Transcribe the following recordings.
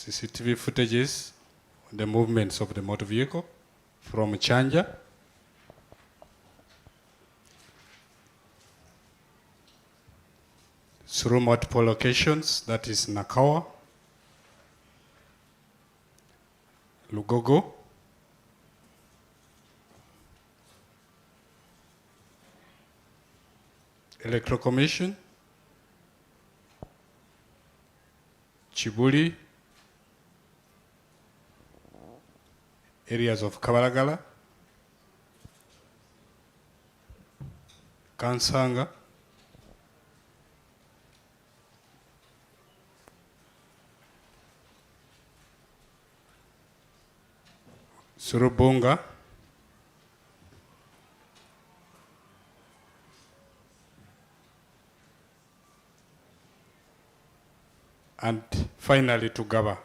CCTV footages on the movements of the motor vehicle from Kyanja through multiple locations, that is Nakawa, Lugogo, Electoral Commission, Chibuli, areas of Kabalagala, Kansanga, Surubunga, and finally to Ggaba.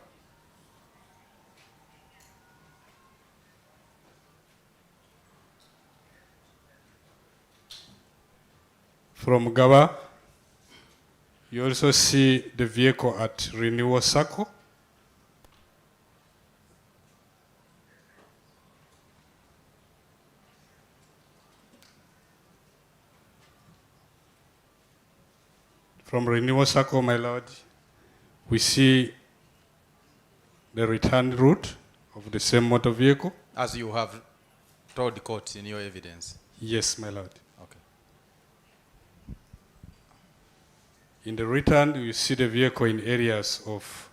From Ggaba, you also see the vehicle at Renewal Circle. From Renewal Circle, my lord, we see the return route of the same motor vehicle. As you have told the court in your evidence? Yes, my lord. Okay. In the return, you see the vehicle in areas of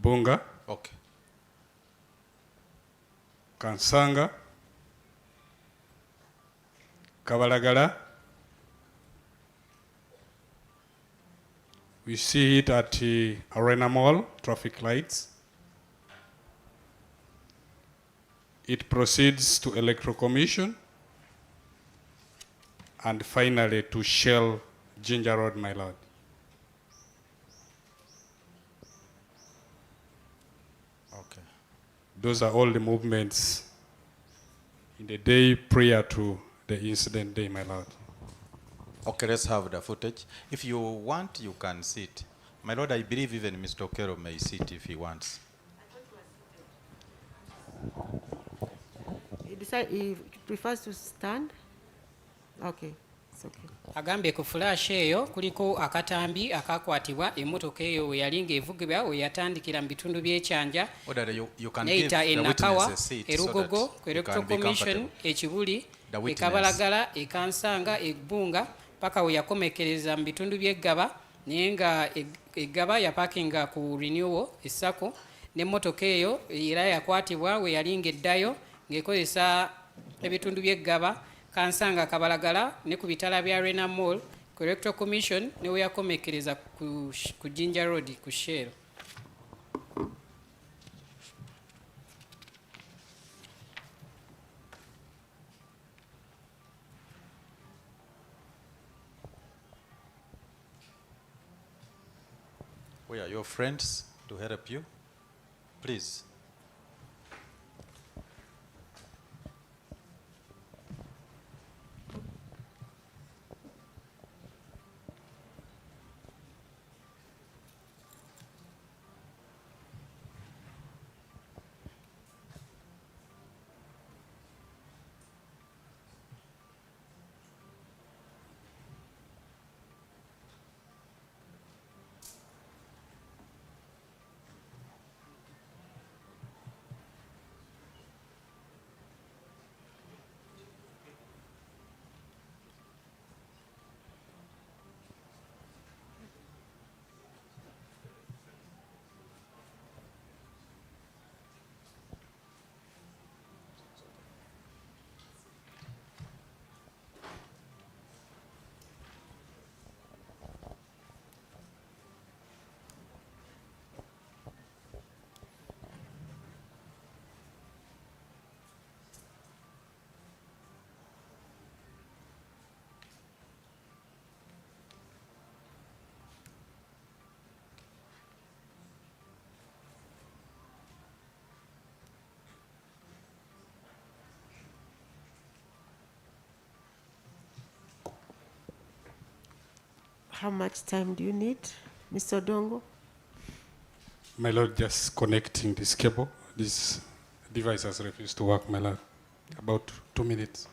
Bunga, okay, Kansanga, Kabalagala. We see it at the Arena Mall, traffic lights. It proceeds to Electoral Commission and finally to Shell Ginger Road, my lord. Okay. Those are all the movements in the day prior to the incident day, my lord. Okay, let's have the footage. If you want, you can sit. My lord, I believe even Mr. Okello may sit if he wants. He prefers to stand? Okay, it's okay. Agambye ku flash eyo kuliko akatambi akakwatibwa emmotoka eyo we yalinga evugibwa we yatandikira mu bitundu by'Ekyanja neeyita Nakawa, Erugogo, ku Electoral Commission, Ekibuli, Kabalagala, Kansanga, Ebbunga paka we yakomekereza mu bitundu by'Eggaba naye nga Ggaba yapakinga ku Renewal Sacco n'emmotoka eyo era yakwatibwa we yalinga eddayo ng'ekozesa ebitundu by'Eggaba, Kansanga, Kabalagala ne ku bitala bya Arena Mall ku Electoral Commission ne we yakomekereza ku Ginger Road ku Shell. Where are your friends to help you? Please. How much time do you need, Mr. Dongo? My Lord, just connecting this cable. This device has refused to work, my Lord. About 2 minutes.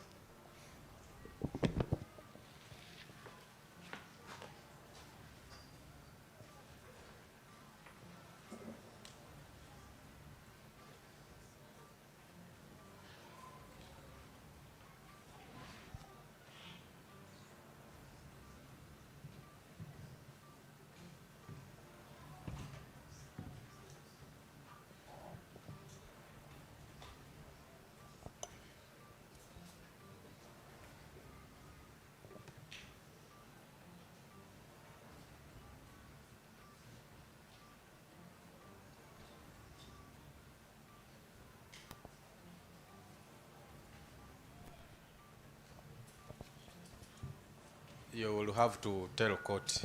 You will have to tell court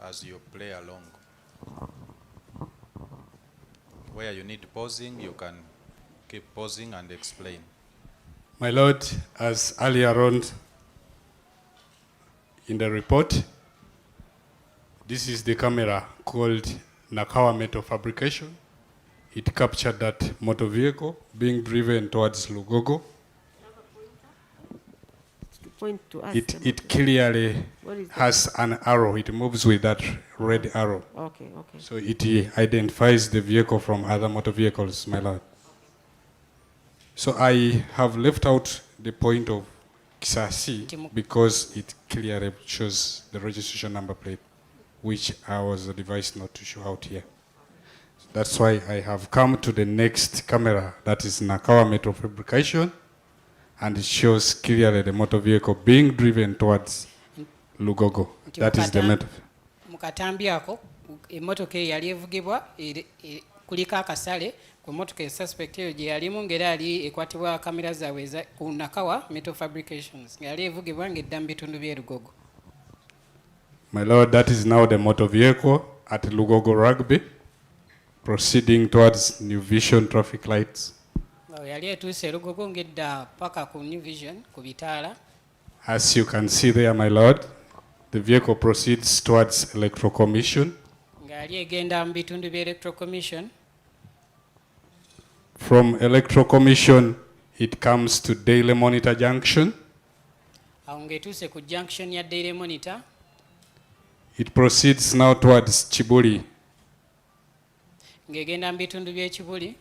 as you play along. Where you need pausing, you can keep pausing and explain. My Lord, as earlier on in the report, this is the camera called Nakawa Metal Fabrication. It captured that motor vehicle being driven towards Lugogo. Point to us. It clearly has an arrow. It moves with that red arrow. Okay, okay. So it identifies the vehicle from other motor vehicles, my Lord. So I have left out the point of Kisasi because it clearly shows the registration number plate, which I was advised not to show out here. That's why I have come to the next camera, that is Nakawa Metal Fabrication, and it shows clearly the motor vehicle being driven towards Lugogo. That is the metal. Mukatambyako emmotoka yali evugibwa kuliko akasale ku mmotoka esuspect eyo gye yalimu ng'era yali ekwatibwa kamera zaabwe ku Nakawa Metal Fabrications yali evugibwa ng'edda mu bitundu by'e Lugogo. My Lord, that is now the motor vehicle at Lugogo Rugby, proceeding towards New Vision traffic lights. Yali etuuse Lugogo ng'edda paka ku New Vision ku bitaala. As you can see there, my Lord, the vehicle proceeds towards Electoral Commission. Ng'ali egenda mu bitundu by'e Electoral Commission. From Electoral Commission, it comes to Daily Monitor Junction. Awo ng'etuuse ku junction ya Daily Monitor. It proceeds now towards Chibuli. Ng'egenda mu bitundu by'e Kibuli.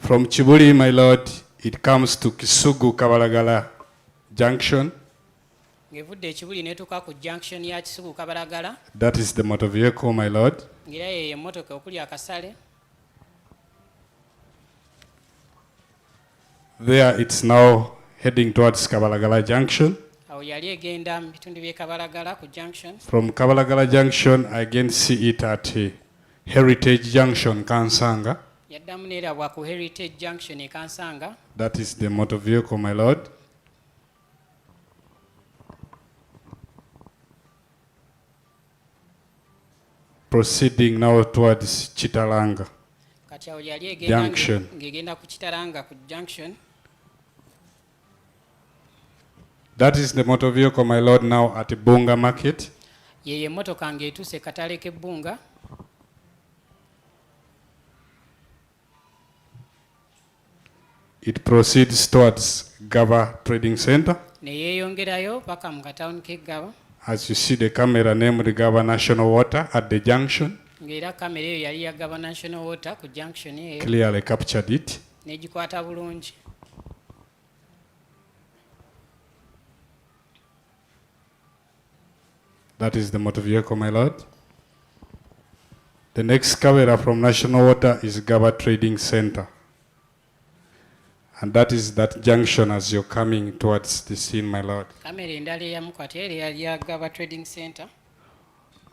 From Chibuli, my Lord, it comes to Kisugu Kabalagala Junction. Ng'evudde Ekibuli n'etuuka ku junction ya Kisugu Kabalagala. That is the motor vehicle, my Lord. Ng'era ye emmotoka okuli akasale. There it's now heading towards Kabalagala Junction. Awo yali egenda mu bitundu by'e Kabalagala ku junction. From Kabalagala Junction, I again see it at Heritage Junction, Kansanga. Yaddamu n'erabwa ku Heritage Junction e Kansanga. That is the motor vehicle, my Lord. Proceeding now towards Chitalanga Kati awo yali Junction. ng'egenda ku Kitalanga ku junction. That is the motor vehicle, my Lord, now at Bunga Market. Ye emmotoka ng'etuuse katale k'ebbunga. It proceeds towards Ggaba Trading Center. Ne yeeyongerayo paka mu katawuni k'Eggaba. As you see the camera named Ggaba National Water at the junction, Ng'era kamera eyo yali ya Ggaba National Water ku junction eyo. clearly captured it. N'egikwata bulungi. That is the motor vehicle, my Lord. The next camera from National Water is Ggaba Trading Center. And that is that junction as you're coming towards the scene, my Lord. Kamera endala eyamukwata era yali ya Ggaba Trading Center.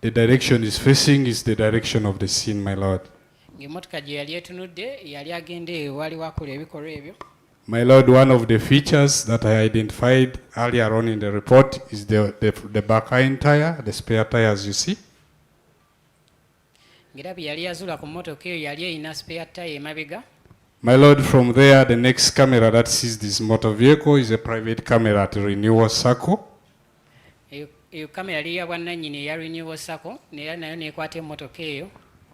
The direction is facing is the direction of the scene, my Lord. Ng'emmotoka gye yali etunudde yali agenda eyo wali wakola ebikolwa ebyo. My Lord, one of the features that I identified earlier on in the report is the back hind tire, the spare tire, as you see. Ng'era bye yali yazula ku mmotoka eyo yali eyina spare tire emabega. My lord, from there, the next camera that sees this motor vehicle is a private camera at Renewal Circle. Eyo kamera liya bwannannyini eya Renewal Circle neera nayo neekwata emmotoka eyo.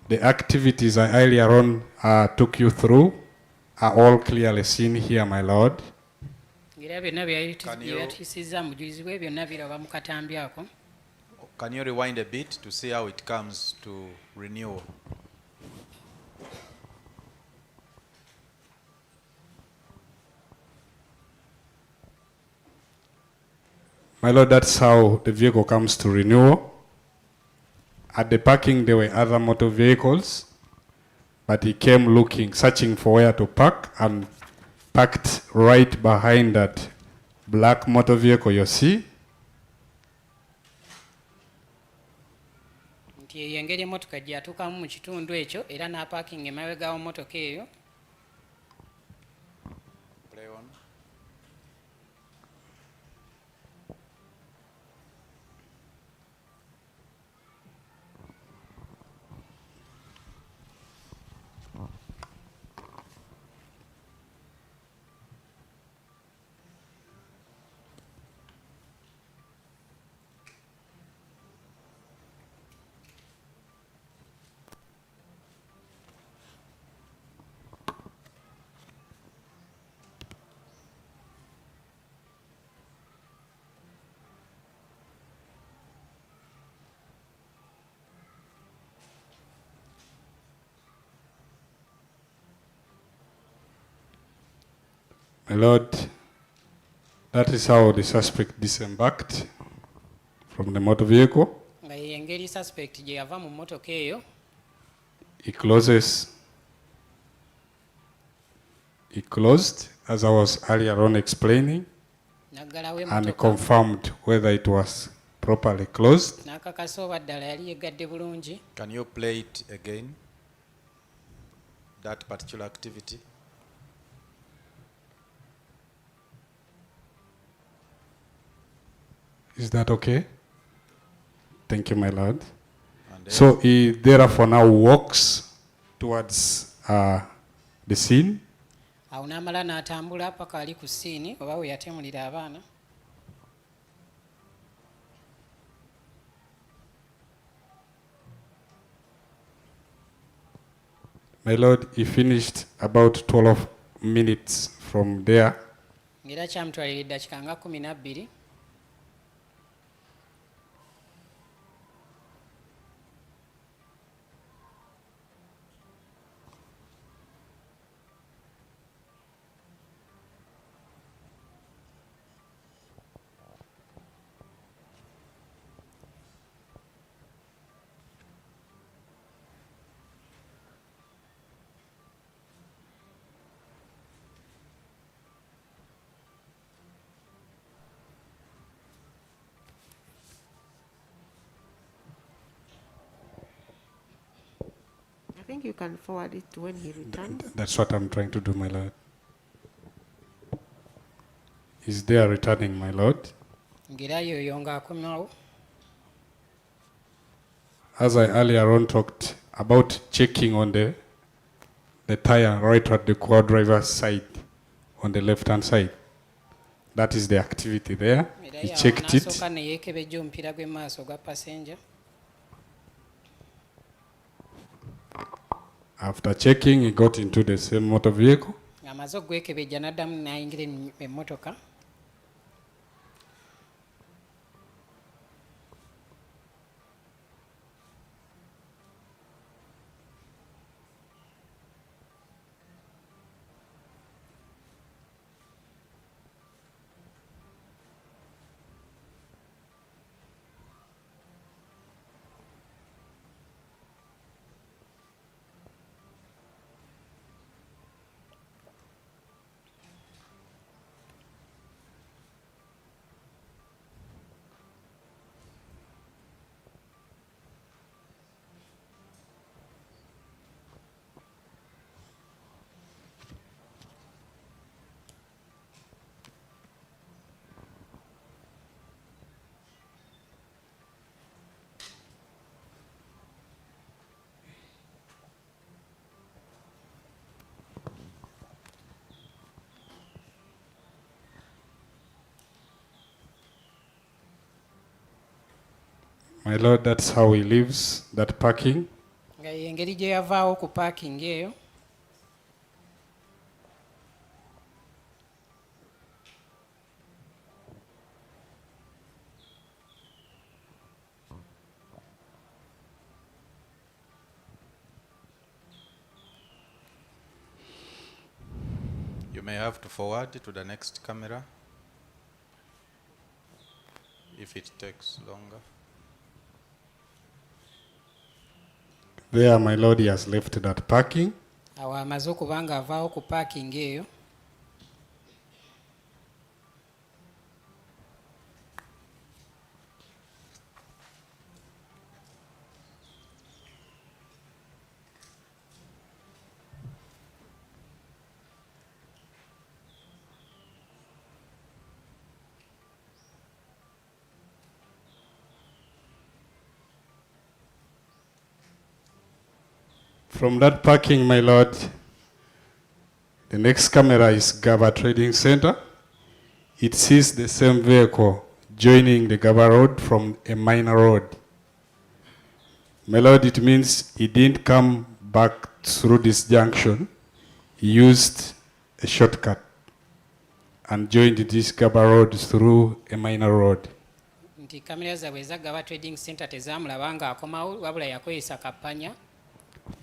The activities I earlier on took you through are all clearly seen here, my lord. Era byonna byeyatuusizza mu bujulizi bwe byonna biraba mu katambi ako. Can you rewind a bit to see how it comes to renewal? My lord, that's how the vehicle comes to renewal. At the parking, there were other motor vehicles, but he came looking, searching for where to park, and parked right behind that black motor vehicle you see. Nti eyo engeri emmotoka gye yatuukamu mu kitundu ekyo era n'apaakinga emabega w'emmotoka eyo. My lord, that is how the suspect disembarked from the motor vehicle. Nga ye engeri suspect gye yava mu mmotoka eyo. He closed, as I was earlier on explaining, and confirmed whether it was properly closed. N'akakasa oba ddala yali yeggadde bulungi. Can you play it again? That particular activity? Is that okay? Thank you, my lord. So he therefore now walks towards the scene. Awo n'amala n'atambula paka ali ku siini oba we yatemulira abaana. My lord, he finished about 12 minutes from there. Ng'era kyamutwalira eddakiika nga 12. I think you can forward it to when he returns. That's what I'm trying to do, my lord. Is there returning, my lord? As I earlier on talked about checking on the tire right at the co-driver's side, on the left-hand side. That is the activity there. He checked it. After checking, he got into the same motor vehicle. My Lord, that's how he leaves that parking. nga engeri gye yavaawo ku parking eyo. You may have to forward to the next camera if it takes longer. There, my Lord, he has left that parking. Awo amaze okuba nga avaawo ku parking eyo. From that parking, my Lord, the next camera is Ggaba Trading Center. It sees the same vehicle joining the Ggaba Road from a minor road. My Lord, it means he didn't come back through this junction. He used a shortcut and joined this Ggaba Road through a minor road. Nti kamera zaabwe eza Ggaba Trading Center tezaamulaba nga akomawo wabula yakozesa kappanya.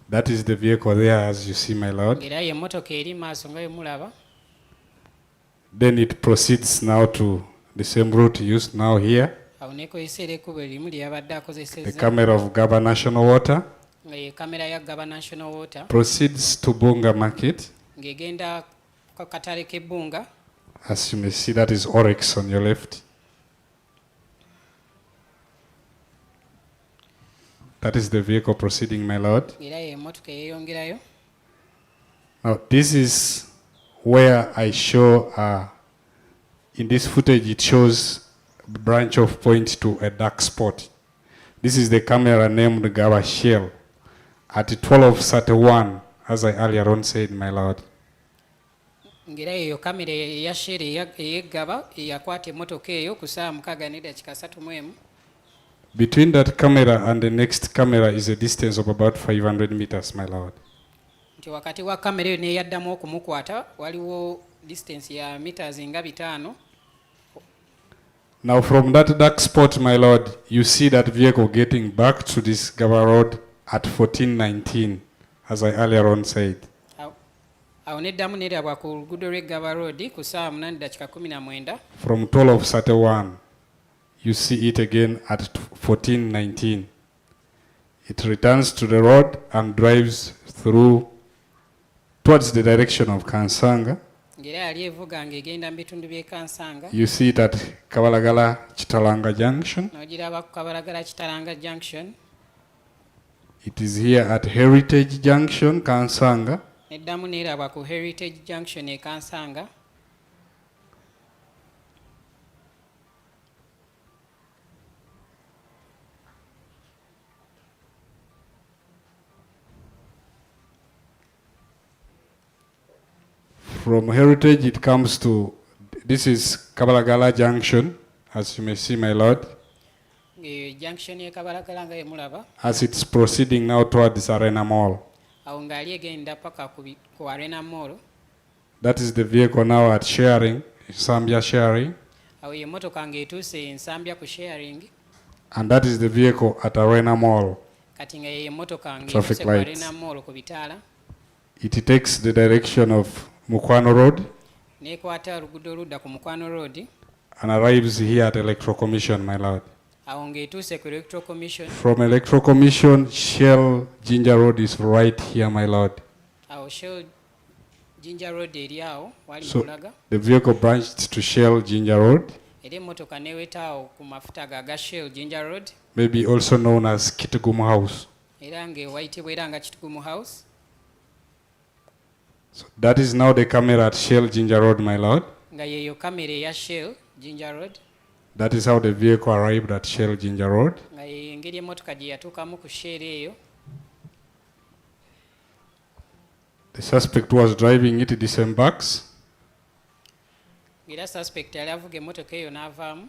That is the vehicle there, as you see, my Lord. Era ye emmotoka eri maaso nga bwe. Then it proceeds now to the same route used now here. Awo neekozesa era ekkubo erimu lye yabadde akozesezza. The camera of Ggaba National Water Nga ye kamera ya Ggaba National Water. proceeds to Bunga Market. Ng'egenda ku katale k'e Bunga. As you may see, that is Oryx on your left. That is the vehicle proceeding, my Lord. Era ye emmotoka eyeeyongerayo. Now, this is where I show, in this footage, it shows the branch of point to a dark spot. This is the camera named Ggaba Shell at 12:31, as I earlier on said, my Lord. Ng'era eyo kamera eya Shell ey'eggaba eyakwata emmotoka eyo ku ssaawa 6:31. Between that camera and the next camera is a distance of about 500 meters, my Lord. Nti wakati wa kamera eyo n'eyaddamu okumukwata waliwo distance ya meters nga 5. Now from that dark spot, my Lord, you see that vehicle getting back to this Ggaba Road at 14:19, as I earlier on said. Awo neddamu nerabwa ku luguudo lw'e Ggaba Road ku ssaawa 8:19. From 12:31, you see it again at 14:19. It returns to the road and drives through towards the direction of Kansanga. Ng'era yali evuga ng'egenda mu bitundu by'e Kansanga. You see it at Kabalagala Chitalanga Junction. N'ogiraba ku Kabalagala Kitalanga Junction. It is here at Heritage Junction, Kansanga. Neddamu nerabwa ku Heritage Junction e Kansanga. From Heritage, it comes to, this is Kabalagala Junction, as you may see, my Lord. Junction ye Kabalagala nga yemulaba. As it's proceeding now towards Arena Mall. Awo ng'ali egenda paka ku Arena Mall. That is the vehicle now at Sharing, Nsambya Sharing. Awo ye emmotoka ng'etuuse Nsambya ku Sharing. And that is the vehicle at Arena Mall. Kati nga ye emmotoka Traffic ng'etuuse ku lights. Arena Mall ku bitaala. It takes the direction of Mukwano Road N'ekwata oluguudo oludda ku Mukwano Road. and arrives here at Electoral Commission, my Lord. Awo ng'etuuse ku Electoral Commission. From Electoral Commission, Shell Ginger Road is right here, my Lord. Awo Shell Ginger Road eri awo wali So mulaga. the vehicle branched to Shell Ginger Road, Era emmotoka n'eweta awo ku mafuta ga Shell Ginger Road. maybe also known as Kitgum House. Era ng'ewayitibwa era nga Kitgum House. So that is now the camera at Shell Ginger Road, my Lord. Nga yeyo kamera eya Shell Ginger Road. That is how the vehicle arrived at Shell Ginger Road. Nga yeyo engeri emmotoka gye yatuukamu ku Shell eyo. The suspect was driving it, disembarks. Era suspect yali avuga emmotoka eyo n'avaamu.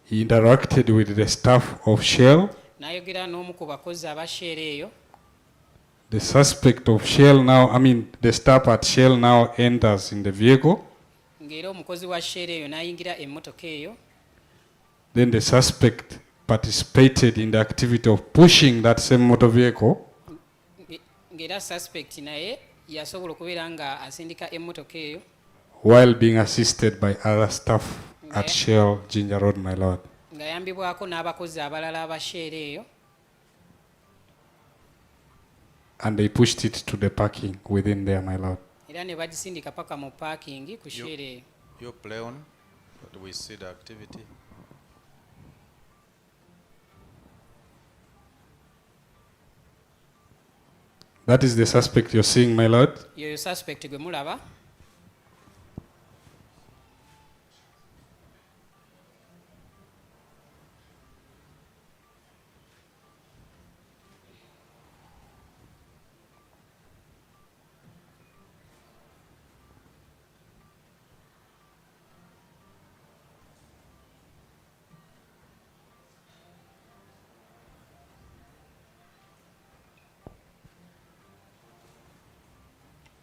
He interacted with the staff of Shell. N'ayogera n'omu ku bakozi aba Shell eyo. The suspect of Shell now, the staff at Shell now enters in the vehicle. Ng'era omukozi wa Shell eyo n'ayingira emmotoka eyo. Then the suspect participated in the activity of pushing that same motor vehicle. Ng'era suspect naye yasobola okubeera nga asindika emmotoka eyo. While being assisted by other staff at Shell Jinja Road, my lord. Ng'ayambibwako n'abakozi abalala aba Shell eyo. And they pushed it to the parking within there, my lord. Era ne bagisindika paka mu parking ku Shell eyo. You play on, but we see the activity. That is the suspect you're seeing, my lord. Yo suspect gwe mulaba.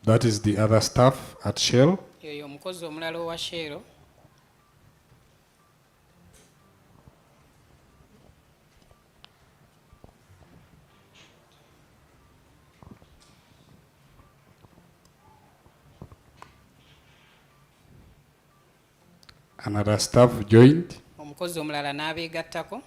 That is the other staff at Shell. Yo omukozi omulala owa Shell. Another staff joined. Omukozi omulala n'abeegattako.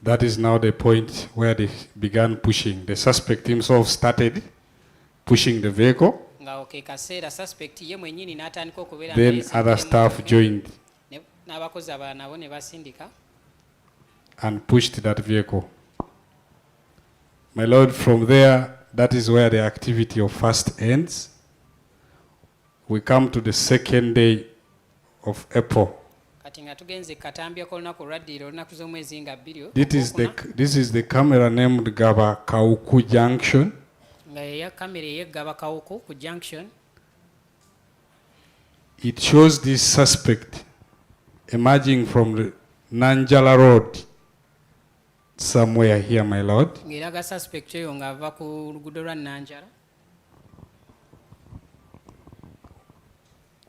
That is now the point where they began pushing. The suspect himself started pushing the vehicle. Then other staff joined and pushed that vehicle. My lord, from there, that is where the activity of first ends. We come to the second day of April. This is the camera named Ggaba Junction. It shows this suspect emerging from the Nanjala Road somewhere here, my lord.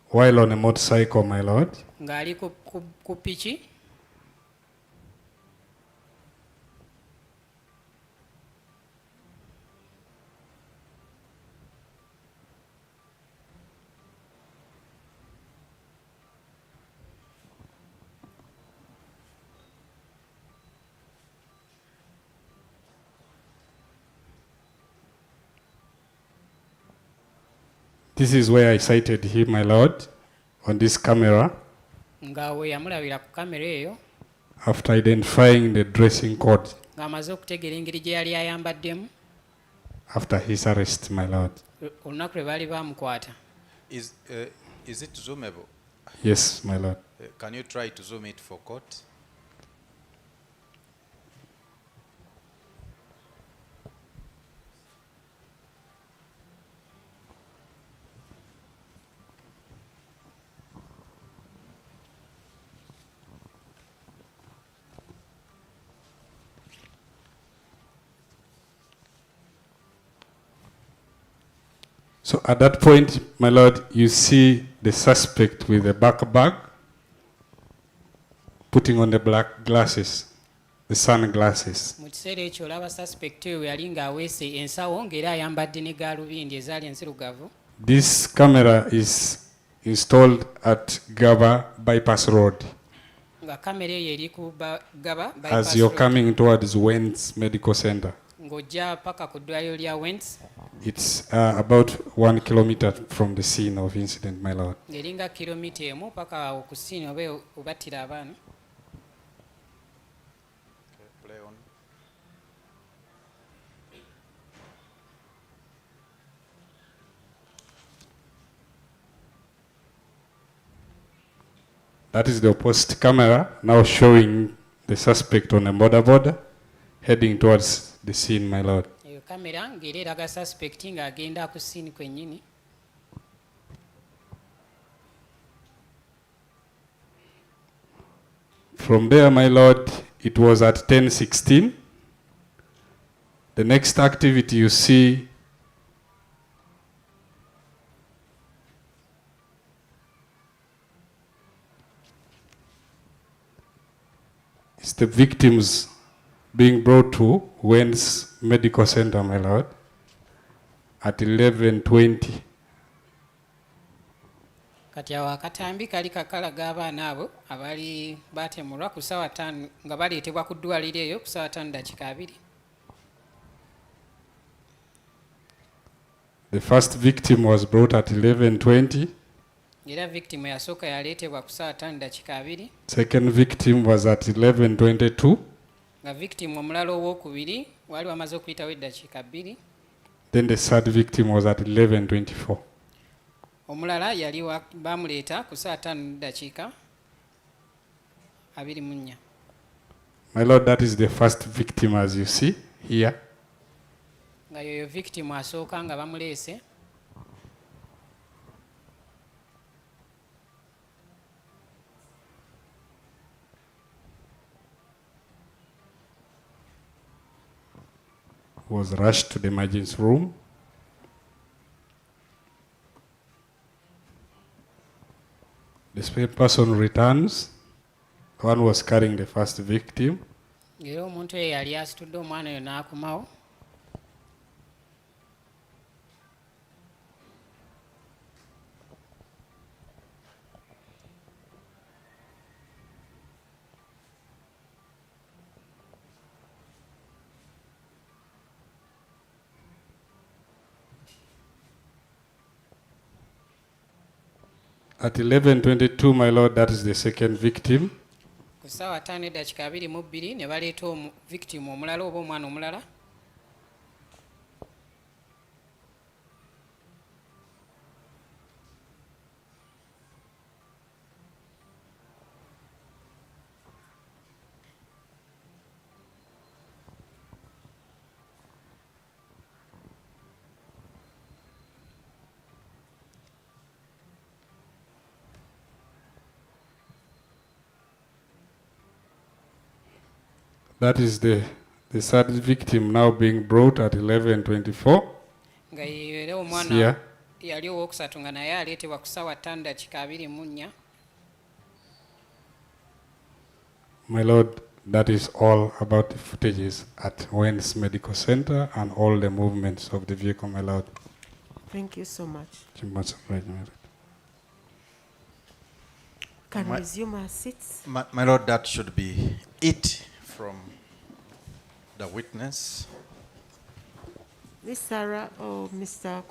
While on a motorcycle, my lord. This is where I sighted him, my lord, on this camera. After identifying the dressing code. After his arrest, my lord. Is it zoomable? Yes, my lord. Can you try to zoom it for court? So at that point, my lord, you see the suspect with the back bag, putting on the black glasses, the sunglasses. This camera is installed at Ggaba Bypass Road. As you're coming towards Wentz Medical Center. It's about 1 kilometer from the scene of incident, my lord. That is the opposite camera now showing the suspect on a border heading towards the scene, my lord. kamera ng'era eraga suspect ng'agenda ku scene kwennyini. From there, my lord, it was at 10:16. The next activity you see is the victims being brought to Wens Medical Center, my lord, at 11:20. Kati awo akatambi kali kakalaga abaana abo abali batemulwa ku ssaawa 5 nga baleetebwa ku ddwaliro eyo ku ssaawa 5:2. The first victim was brought at 11:20. Era victim yasooka yaleetebwa ku ssaawa 5:2. Second victim was at 11:22. Nga victim omulala owookubiri wali wamaze okuyitawo eddakiika 2. Then the third victim was at 11:24. Omulala yali bamuleeta ku ssaawa 5:24. My lord, that is the first victim as you see here. Nga yoyo victim asooka nga bamuleese. Was rushed to the emergency room. The same person returns. One was carrying the first victim. Ng'era omuntu eyo yali asitudde omwana oyo n'akomawo. At 11:22, my lord, that is the second victim. Ku ssaawa 5:22 ne baleeta victim omulala oba omwana omulala. That is the third victim now being brought at 11:24. Nga era omwana yali owookusatu nga naye aleetebwa ku ssaawa 5:24. My lord, that is all about the footages at Wens Medical Center and all the movements of the vehicle, my lord. Thank you so much. Thank you much, my lord. Can we resume our seats? My lord, that should be it from the witness. Miss Sarah or Mr.